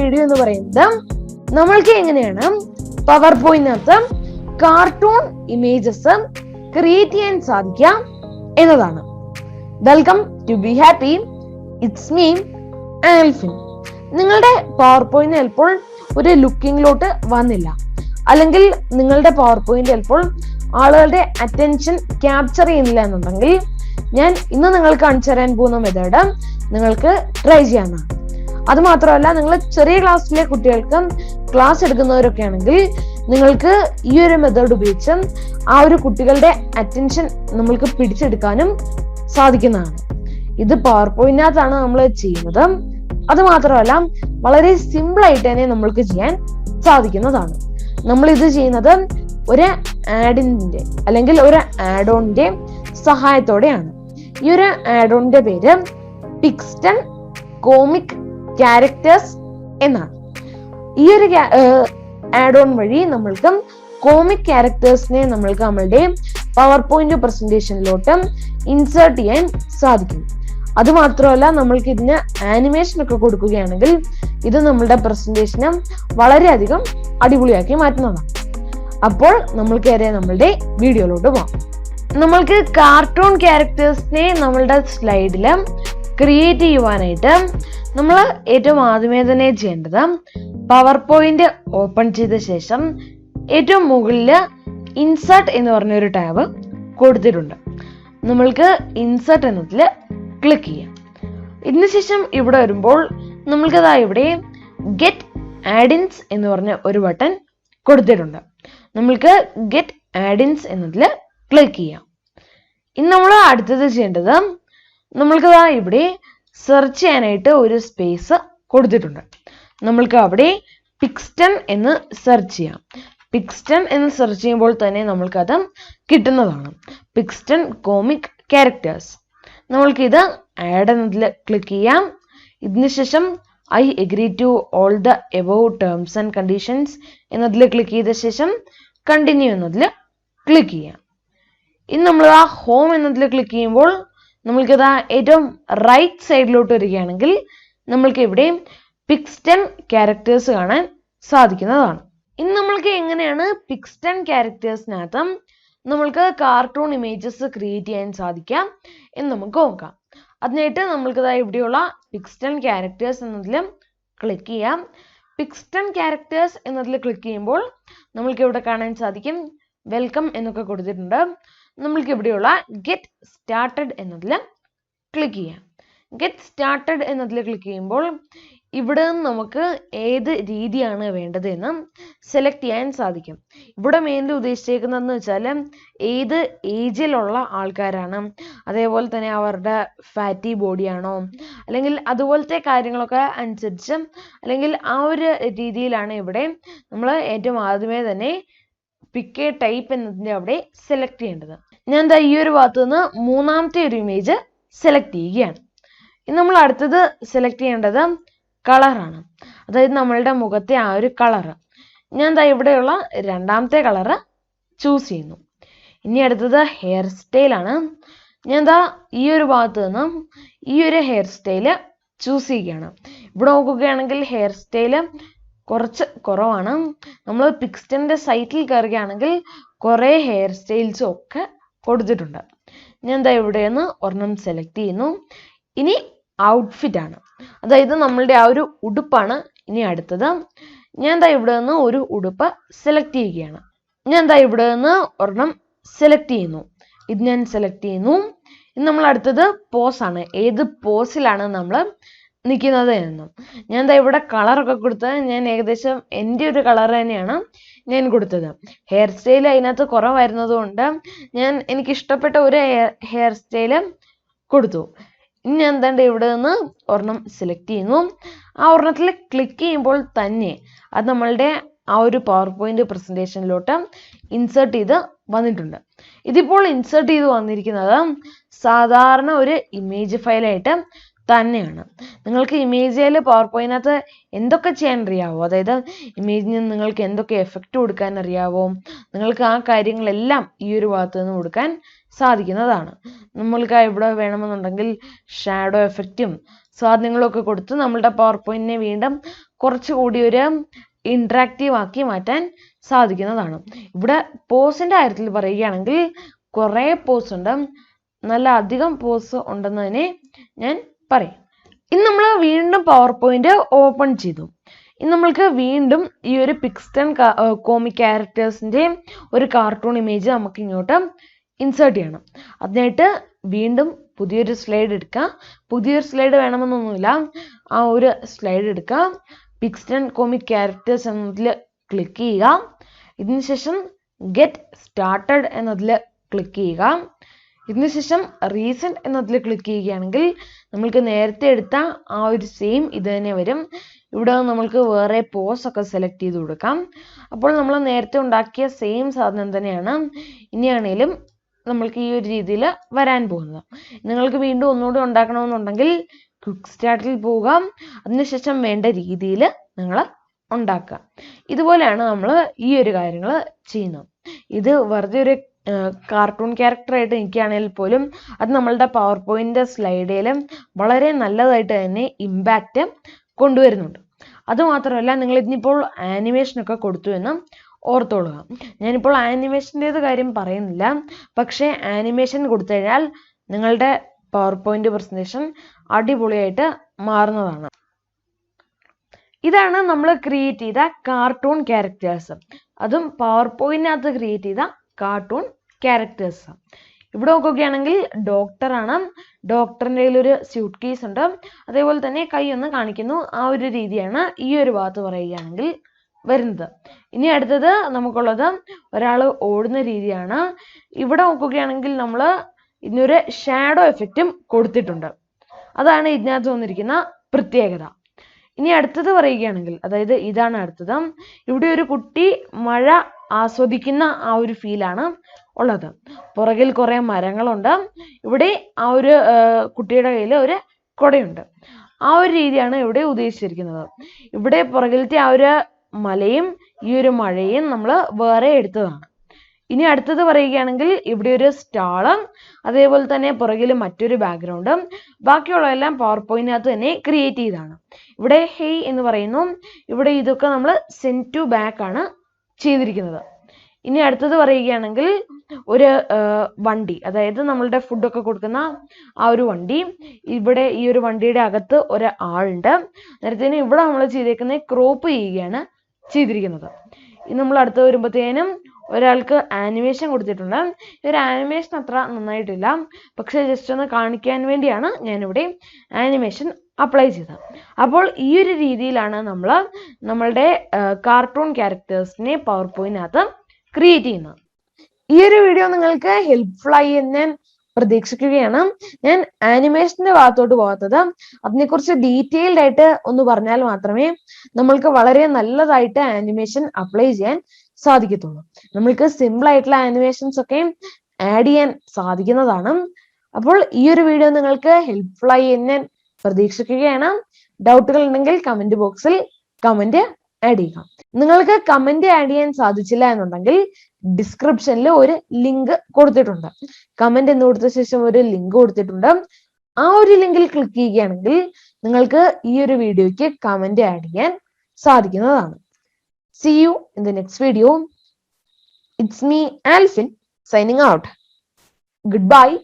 Video എന്ന് പറയുന്നത് നമ്മൾക്ക് എങ്ങനെയാണ് പവർ പോയിന്റിനകത്ത് കാർട്ടൂൺ ഇമേജസ് ക്രിയേറ്റ് ചെയ്യാൻ സാധിക്കാം എന്നതാണ്. Welcome to be happy, it's me Alfin. നിങ്ങളുടെ പവർ പോയിന്റ് ചിലപ്പോൾ ഒരു ലുക്കിങ്ങിലോട്ട് വന്നില്ല, അല്ലെങ്കിൽ നിങ്ങളുടെ പവർ പോയിന്റ് ചിലപ്പോൾ ആളുകളുടെ അറ്റൻഷൻ ക്യാപ്ചർ ചെയ്യുന്നില്ല എന്നുണ്ടെങ്കിൽ ഞാൻ ഇന്ന് നിങ്ങൾക്ക് കാണിച്ചു തരാൻ പോകുന്ന മെത്തേഡ് നിങ്ങൾക്ക് ട്രൈ ചെയ്യാവുന്നതാണ്. അത് മാത്രമല്ല, നിങ്ങൾ ചെറിയ ക്ലാസ്സിലെ കുട്ടികൾക്ക് ക്ലാസ് എടുക്കുന്നവരൊക്കെ ആണെങ്കിൽ നിങ്ങൾക്ക് ഈ ഒരു മെത്തേഡ് ഉപയോഗിച്ച് ആ ഒരു കുട്ടികളുടെ അറ്റൻഷൻ നമ്മൾക്ക് പിടിച്ചെടുക്കാനും സാധിക്കുന്നതാണ്. ഇത് പവർ പോയിന്റിനകത്താണ് നമ്മൾ ചെയ്യുന്നത്. അത് മാത്രമല്ല, വളരെ സിമ്പിൾ ആയിട്ട് തന്നെ നമ്മൾക്ക് ചെയ്യാൻ സാധിക്കുന്നതാണ്. നമ്മൾ ഇത് ചെയ്യുന്നത് ഒരു ആഡിന്റെ അല്ലെങ്കിൽ ഒരു ആഡ് ഓണിന്റെ സഹായത്തോടെയാണ്. ഈ ഒരു ആഡ് ഓണിന്റെ പേര് പിക്സ്റ്റൺ കോമിക് ക്യാരക്ടേഴ്സ് എന്നാണ്. ഈ ഒരു ആഡ് ഓൺ വഴി നമ്മൾക്ക് കോമിക് ക്യാരക്ടേഴ്സിനെ നമ്മൾക്ക് നമ്മളുടെ പവർ പോയിന്റ് പ്രസന്റേഷനിലോട്ട് ഇൻസേർട്ട് ചെയ്യാൻ സാധിക്കും. അത് മാത്രമല്ല, നമ്മൾക്ക് ഇതിന് ആനിമേഷൻ ഒക്കെ കൊടുക്കുകയാണെങ്കിൽ ഇത് നമ്മളുടെ പ്രസന്റേഷനെ വളരെയധികം അടിപൊളിയാക്കി മാറ്റുന്നതാണ്. അപ്പോൾ നമ്മൾക്ക് ഏറെ നമ്മളുടെ വീഡിയോയിലോട്ട് പോകാം. നമ്മൾക്ക് കാർട്ടൂൺ ക്യാരക്ടേഴ്സിനെ നമ്മളുടെ സ്ലൈഡിൽ ക്രിയേറ്റ് ചെയ്യുവാനായിട്ട് നമ്മൾ ഏറ്റവും ആദ്യമേ തന്നെ ചെയ്യേണ്ടത് പവർ പോയിന്റ് ഓപ്പൺ ചെയ്ത ശേഷം ഏറ്റവും മുകളിൽ ഇൻസേർട്ട് എന്ന് പറഞ്ഞൊരു ടാബ് കൊടുത്തിട്ടുണ്ട്. നമ്മൾക്ക് ഇൻസേർട്ട് എന്നതിൽ ക്ലിക്ക് ചെയ്യാം. ഇതിനുശേഷം ഇവിടെ വരുമ്പോൾ നമ്മൾക്കതാ ഇവിടെ ഗെറ്റ് ആഡിൻസ് എന്ന് പറഞ്ഞ ഒരു ബട്ടൺ കൊടുത്തിട്ടുണ്ട്. നമ്മൾക്ക് ഗെറ്റ് ആഡിൻസ് എന്നതിൽ ക്ലിക്ക് ചെയ്യാം. ഇനി നമ്മൾ അടുത്തത് ചെയ്യേണ്ടത് നമ്മൾക്കതാ ഇവിടെ സെർച്ച് ചെയ്യാനായിട്ട് ഒരു സ്പേസ് കൊടുത്തിട്ടുണ്ട്. നമ്മൾക്ക് അവിടെ പിക്സ്റ്റൺ എന്ന് സെർച്ച് ചെയ്യാം. പിക്സ്റ്റൺ എന്ന് സെർച്ച് ചെയ്യുമ്പോൾ തന്നെ നമ്മൾക്കത് കിട്ടുന്നതാണ്. Pixton comic characters. നമ്മൾക്കിത് ആഡ് എന്നതിൽ ക്ലിക്ക് ചെയ്യാം. ഇതിനുശേഷം I agree to all the above terms and conditions എന്നതിൽ ക്ലിക്ക് ചെയ്ത ശേഷം കണ്ടിന്യൂ എന്നതിൽ ക്ലിക്ക് ചെയ്യാം. ഇനി നമ്മൾ ആ ഹോം എന്നതിൽ ക്ലിക്ക് ചെയ്യുമ്പോൾ നമ്മൾക്കിത് ഏറ്റവും റൈറ്റ് സൈഡിലോട്ട് വരികയാണെങ്കിൽ നമ്മൾക്ക് ഇവിടെ പിക്സ്റ്റൺ ക്യാരക്ടേഴ്സ് കാണാൻ സാധിക്കുന്നതാണ്. ഇനി നമ്മൾക്ക് എങ്ങനെയാണ് പിക്സ്റ്റൺ ക്യാരക്ടേഴ്സിനകത്ത് നമ്മൾക്ക് കാർട്ടൂൺ ഇമേജസ് ക്രിയേറ്റ് ചെയ്യാൻ സാധിക്കാം എന്ന് നമുക്ക് നോക്കാം. അതിനായിട്ട് നമ്മൾക്കിതാ ഇവിടെയുള്ള പിക്സ്റ്റൺ ക്യാരക്ടേഴ്സ് എന്നതിൽ ക്ലിക്ക് ചെയ്യാം. പിക്സ്റ്റൺ ക്യാരക്ടേഴ്സ് എന്നതിൽ ക്ലിക്ക് ചെയ്യുമ്പോൾ നമ്മൾക്ക് ഇവിടെ കാണാൻ സാധിക്കും വെൽക്കം എന്നൊക്കെ കൊടുത്തിട്ടുണ്ട്. നമ്മൾക്ക് ഇവിടെയുള്ള ഗെറ്റ് സ്റ്റാർട്ടഡ് എന്നതിൽ ക്ലിക്ക് ചെയ്യാം. ഗെറ്റ് സ്റ്റാർട്ടഡ് എന്നതിൽ ക്ലിക്ക് ചെയ്യുമ്പോൾ ഇവിടെ നിന്ന് നമുക്ക് ഏത് രീതിയാണ് വേണ്ടത് എന്ന് സെലക്ട് ചെയ്യാൻ സാധിക്കും. ഇവിടെ മെയിൻലി ഉദ്ദേശിച്ചേക്കുന്നതെന്ന് വെച്ചാൽ ഏത് ഏജിലുള്ള ആൾക്കാരാണ്, അതേപോലെ തന്നെ അവരുടെ ഫാറ്റി ബോഡിയാണോ, അല്ലെങ്കിൽ അതുപോലത്തെ കാര്യങ്ങളൊക്കെ അനുസരിച്ച് അല്ലെങ്കിൽ ആ ഒരു രീതിയിലാണ് ഇവിടെ നമ്മൾ ഏറ്റവും ആദ്യമേ തന്നെ പിക്ക് എ ടൈപ്പ് എന്നതിൻ്റെ അവിടെ സെലക്ട് ചെയ്യേണ്ടത്. ഞാൻ എന്താ ഈ ഒരു ഭാഗത്ത് നിന്ന് മൂന്നാമത്തെ ഒരു ഇമേജ് സെലക്ട് ചെയ്യുകയാണ്. ഇനി നമ്മൾ അടുത്തത് സെലക്ട് ചെയ്യേണ്ടത് കളറാണ്, അതായത് നമ്മളുടെ മുഖത്തെ ആ ഒരു കളറ്. ഞാൻ എന്താ ഇവിടെയുള്ള രണ്ടാമത്തെ കളറ് ചൂസ് ചെയ്യുന്നു. ഇനി അടുത്തത് ഹെയർ സ്റ്റൈലാണ്. ഞാൻ എന്താ ഈ ഒരു ഭാഗത്ത് നിന്ന് ഈ ഒരു ഹെയർ സ്റ്റൈല് ചൂസ് ചെയ്യുകയാണ്. ഇവിടെ നോക്കുകയാണെങ്കിൽ ഹെയർ സ്റ്റൈല് കുറച്ച് കുറവാണ്. നമ്മൾ പിക്സ്റ്റന്റെ സൈറ്റിൽ കയറുകയാണെങ്കിൽ കുറേ ഹെയർ സ്റ്റൈൽസും ഒക്കെ കൊടുത്തിട്ടുണ്ട്. ഞാൻ എന്താ ഇവിടെ നിന്ന് ഒരെണ്ണം സെലക്ട് ചെയ്യുന്നു. ഇനി ഔട്ട്ഫിറ്റ് ആണ്, അതായത് നമ്മളുടെ ആ ഒരു ഉടുപ്പാണ് ഇനി അടുത്തത്. ഞാൻ എന്താ ഇവിടെ നിന്ന് ഒരു ഉടുപ്പ് സെലക്ട് ചെയ്യുകയാണ്. ഞാൻ എന്താ ഇവിടെ നിന്ന് ഒരെണ്ണം സെലക്ട് ചെയ്യുന്നു. ഇത് ഞാൻ സെലക്ട് ചെയ്യുന്നു. ഇനി നമ്മൾ അടുത്തത് പോസാണ്, ഏത് പോസിലാണ് നമ്മൾ നിൽക്കുന്നത് എന്നും. ഞാൻ എന്താ ഇവിടെ കളറൊക്കെ കൊടുത്തത് ഞാൻ ഏകദേശം എൻ്റെ ഒരു കളർ തന്നെയാണ് ഞാൻ കൊടുത്തത്. ഹെയർ സ്റ്റൈൽ അതിനകത്ത് കുറവായിരുന്നത് കൊണ്ട് എനിക്ക് ഇഷ്ടപ്പെട്ട ഒരു ഹെയർ സ്റ്റൈല് കൊടുത്തു. ഇനി ഞാൻ എന്താണ്ട് ഇവിടെ നിന്ന് ഒരെണ്ണം സെലക്ട് ചെയ്യുന്നു. ആ ഒരെണ്ണത്തിൽ ക്ലിക്ക് ചെയ്യുമ്പോൾ തന്നെ അത് നമ്മളുടെ ആ ഒരു പവർ പോയിന്റ് പ്രസന്റേഷനിലോട്ട് ഇൻസേർട്ട് ചെയ്ത് വന്നിട്ടുണ്ട്. ഇതിപ്പോൾ ഇൻസേർട്ട് ചെയ്ത് വന്നിരിക്കുന്നത് സാധാരണ ഒരു ഇമേജ് ഫയലായിട്ട് തന്നെയാണ്. നിങ്ങൾക്ക് ഇമേജിൽ പവർ പോയിന്റിനകത്ത് എന്തൊക്കെ ചെയ്യാൻ അറിയാവോ, അതായത് ഇമേജിന് നിങ്ങൾക്ക് എന്തൊക്കെ എഫക്റ്റ് കൊടുക്കാൻ അറിയാവോ, നിങ്ങൾക്ക് ആ കാര്യങ്ങളെല്ലാം ഈ ഒരു ഭാഗത്ത് നിന്ന് കൊടുക്കാൻ സാധിക്കുന്നതാണ്. നമ്മൾക്ക് ഇവിടെ വേണമെന്നുണ്ടെങ്കിൽ ഷാഡോ എഫക്റ്റും സാധനങ്ങളൊക്കെ കൊടുത്ത് നമ്മളുടെ പവർ പോയിന്റിനെ വീണ്ടും കുറച്ചുകൂടി ഒരു ഇന്ററാക്റ്റീവ് ആക്കി മാറ്റാൻ സാധിക്കുന്നതാണ്. ഇവിടെ പോസിന്റെ കാര്യത്തിൽ പറയുകയാണെങ്കിൽ കുറെ പോസ് ഉണ്ട്, നല്ല അധികം പോസ് ഉണ്ടെന്ന് തന്നെ ഞാൻ പറയും. ഇനി നമ്മൾ വീണ്ടും പവർ പോയിന്റ് ഓപ്പൺ ചെയ്തു. ഇനി നമ്മൾക്ക് വീണ്ടും ഈ ഒരു പിക്സ്റ്റൺ കോമിക് ക്യാരക്ടേഴ്സിന്റെ ഒരു കാർട്ടൂൺ ഇമേജ് നമുക്ക് ഇങ്ങോട്ട് ഇൻസേർട്ട് ചെയ്യണം. അതിനായിട്ട് വീണ്ടും പുതിയൊരു സ്ലൈഡ് എടുക്കുക. പുതിയൊരു സ്ലൈഡ് വേണമെന്നൊന്നുമില്ല, ആ ഒരു സ്ലൈഡ് എടുക്കുക, പിക്സ്റ്റൺ കോമിക് ക്യാരക്ടേഴ്സ് എന്നതിൽ ക്ലിക്ക് ചെയ്യുക. ഇതിനുശേഷം ഗെറ്റ് സ്റ്റാർട്ടഡ് എന്നതിൽ ക്ലിക്ക് ചെയ്യുക. ഇതിനുശേഷം റീസെന്റ് എന്നതിൽ ക്ലിക്ക് ചെയ്യുകയാണെങ്കിൽ നമ്മൾക്ക് നേരത്തെ എടുത്ത ആ ഒരു സെയിം ഇത് തന്നെ വരും. ഇവിടെ നമ്മൾക്ക് വേറെ പോസ് ഒക്കെ സെലക്ട് ചെയ്ത് കൊടുക്കാം. അപ്പോൾ നമ്മൾ നേരത്തെ ഉണ്ടാക്കിയ സെയിം സാധനം തന്നെയാണ് ഇനിയാണേലും നമ്മൾക്ക് ഈ ഒരു രീതിയിൽ വരാൻ പോകുന്നത്. നിങ്ങൾക്ക് വീണ്ടും ഒന്നുകൂടി ഉണ്ടാക്കണമെന്നുണ്ടെങ്കിൽ ക്വിക്ക് സ്റ്റാർട്ടിൽ പോവുക, അതിനുശേഷം വേണ്ട രീതിയിൽ നിങ്ങൾ ഉണ്ടാക്കുക. ഇതുപോലെയാണ് നമ്മൾ ഈ ഒരു കാര്യങ്ങൾ ചെയ്യുന്നത്. ഇത് വെറുതെ ഒരു കാർട്ടൂൺ ക്യാരക്ടറായിട്ട് എനിക്കാണെങ്കിൽ പോലും അത് നമ്മളുടെ പവർ പോയിന്റ് സ്ലൈഡിലും വളരെ നല്ലതായിട്ട് തന്നെ ഇമ്പാക്റ്റ് കൊണ്ടുവരുന്നുണ്ട്. അതുമാത്രമല്ല, നിങ്ങൾ ഇതിനിപ്പോൾ ആനിമേഷൻ ഒക്കെ കൊടുത്തു എന്ന് ഓർത്തോളുക. ഞാനിപ്പോൾ ആനിമേഷൻ്റെത് കാര്യം പറയുന്നില്ല, പക്ഷേ ആനിമേഷൻ കൊടുത്തു കഴിഞ്ഞാൽ നിങ്ങളുടെ പവർ പോയിന്റ് പ്രസന്റേഷൻ അടിപൊളിയായിട്ട് മാറുന്നതാണ്. ഇതാണ് നമ്മൾ ക്രിയേറ്റ് ചെയ്ത കാർട്ടൂൺ ക്യാരക്ടേഴ്സ്, അതും പവർ പോയിന്റിനകത്ത് ക്രിയേറ്റ് ചെയ്ത കാർട്ടൂൺ ക്യാരക്ടേഴ്സ്. ഇവിടെ നോക്കുകയാണെങ്കിൽ ഡോക്ടറാണ്, ഡോക്ടറിൻ്റെ കയ്യിൽ ഒരു സ്യൂട്ട് കേസ് ഉണ്ട്, അതേപോലെ തന്നെ കൈ ഒന്ന് കാണിക്കുന്നു. ആ ഒരു രീതിയാണ് ഈ ഒരു ഭാഗത്ത് പറയുകയാണെങ്കിൽ വരുന്നത്. ഇനി അടുത്തത് നമുക്കുള്ളത് ഒരാൾ ഓടുന്ന രീതിയാണ്. ഇവിടെ നോക്കുകയാണെങ്കിൽ നമ്മൾ ഇതിനൊരു ഷാഡോ എഫക്റ്റും കൊടുത്തിട്ടുണ്ട്. അതാണ് ഇതിനകത്ത് വന്നിരിക്കുന്ന പ്രത്യേകത. ഇനി അടുത്തത് പറയുകയാണെങ്കിൽ, അതായത് ഇതാണ് അടുത്തത്. ഇവിടെ ഒരു കുട്ടി മഴ ആസ്വദിക്കുന്ന ആ ഒരു ഫീലാണ് ഉള്ളത്. പുറകിൽ കുറെ മരങ്ങളുണ്ട്. ഇവിടെ ആ ഒരു കുട്ടിയുടെ കയ്യിൽ ഒരു കുടയുണ്ട്. ആ ഒരു രീതിയാണ് ഇവിടെ ഉദ്ദേശിച്ചിരിക്കുന്നത്. ഇവിടെ പുറകിലത്തെ ആ ഒരു മലയും ഈ ഒരു മഴയും നമ്മൾ വേറെ എടുത്തതാണ്. ഇനി അടുത്തത് പറയുകയാണെങ്കിൽ ഇവിടെ ഒരു സ്റ്റാള്, അതേപോലെ തന്നെ പുറകിൽ മറ്റൊരു ബാക്ക്ഗ്രൗണ്ട്. ബാക്കിയുള്ളതെല്ലാം പവർ പോയിന്റിനകത്ത് തന്നെ ക്രിയേറ്റ് ചെയ്താണ്. ഇവിടെ ഹെയ് എന്ന് പറയുന്നു. ഇവിടെ ഇതൊക്കെ നമ്മൾ സെൻഡ് ടു ബാക്ക് ആണ് ചെയ്തിരിക്കുന്നത്. ഇനി അടുത്തത് പറയുകയാണെങ്കിൽ ഒരു വണ്ടി, അതായത് നമ്മളുടെ ഫുഡൊക്കെ കൊടുക്കുന്ന ആ ഒരു വണ്ടി. ഇവിടെ ഈ ഒരു വണ്ടിയുടെ അകത്ത് ഒരാളുണ്ട്. നേരത്തെ ഇവിടെ നമ്മൾ ചെയ്തേക്കുന്നത് ക്രോപ്പ് ചെയ്യുകയാണ് ചെയ്തിരിക്കുന്നത്. ഇനി നമ്മൾ അടുത്ത് വരുമ്പോഴത്തേനും ഒരാൾക്ക് ആനിമേഷൻ കൊടുത്തിട്ടുണ്ട്. ഈ ഒരു ആനിമേഷൻ അത്ര നന്നായിട്ടില്ല, പക്ഷെ ജസ്റ്റ് ഒന്ന് കാണിക്കാൻ വേണ്ടിയാണ് ഞാനിവിടെ ആനിമേഷൻ അപ്ലൈ ചെയ്തത്. അപ്പോൾ ഈ ഒരു രീതിയിലാണ് നമ്മൾ നമ്മളുടെ കാർട്ടൂൺ ക്യാരക്ടേഴ്സിനെ പവർ പോയിന്റിനകത്ത് ക്രിയേറ്റ് ചെയ്യുന്നത്. ഈ ഒരു വീഡിയോ നിങ്ങൾക്ക് ഹെൽപ്ഫുൾ ആയി എന്ന് ഞാൻ പ്രതീക്ഷിക്കുകയാണ്. ഞാൻ ആനിമേഷന്റെ ഭാഗത്തോട്ട് പോകാത്തത് അതിനെക്കുറിച്ച് ഡീറ്റെയിൽഡ് ആയിട്ട് ഒന്ന് പറഞ്ഞാൽ മാത്രമേ നമ്മൾക്ക് വളരെ നല്ലതായിട്ട് ആനിമേഷൻ അപ്ലൈ ചെയ്യാൻ സാധിക്കത്തുള്ളൂ. നമ്മൾക്ക് സിമ്പിൾ ആയിട്ടുള്ള ആനിമേഷൻസ് ഒക്കെ ആഡ് ചെയ്യാൻ സാധിക്കുന്നതാണ്. അപ്പോൾ ഈ ഒരു വീഡിയോ നിങ്ങൾക്ക് ഹെൽപ്ഫുൾ ആയി എന്ന് ഞാൻ പ്രതീക്ഷിക്കുകയാണ്. ഡൗട്ടുകൾ ഉണ്ടെങ്കിൽ കമന്റ് ബോക്സിൽ കമന്റ് ആഡ് ചെയ്യുക. നിങ്ങൾക്ക് കമന്റ് ആഡ് ചെയ്യാൻ സാധിച്ചില്ല എന്നുണ്ടെങ്കിൽ ഡിസ്ക്രിപ്ഷനിൽ ഒരു ലിങ്ക് കൊടുത്തിട്ടുണ്ട്. കമന്റ് എന്ന് കൊടുത്ത ശേഷം ഒരു ലിങ്ക് കൊടുത്തിട്ടുണ്ട്. ആ ഒരു ലിങ്കിൽ ക്ലിക്ക് ചെയ്യുകയാണെങ്കിൽ നിങ്ങൾക്ക് ഈ ഒരു വീഡിയോയ്ക്ക് കമന്റ് ആഡ് ചെയ്യാൻ സാധിക്കുന്നതാണ്. See you in the next video. It's me, Alphin, signing out. Goodbye.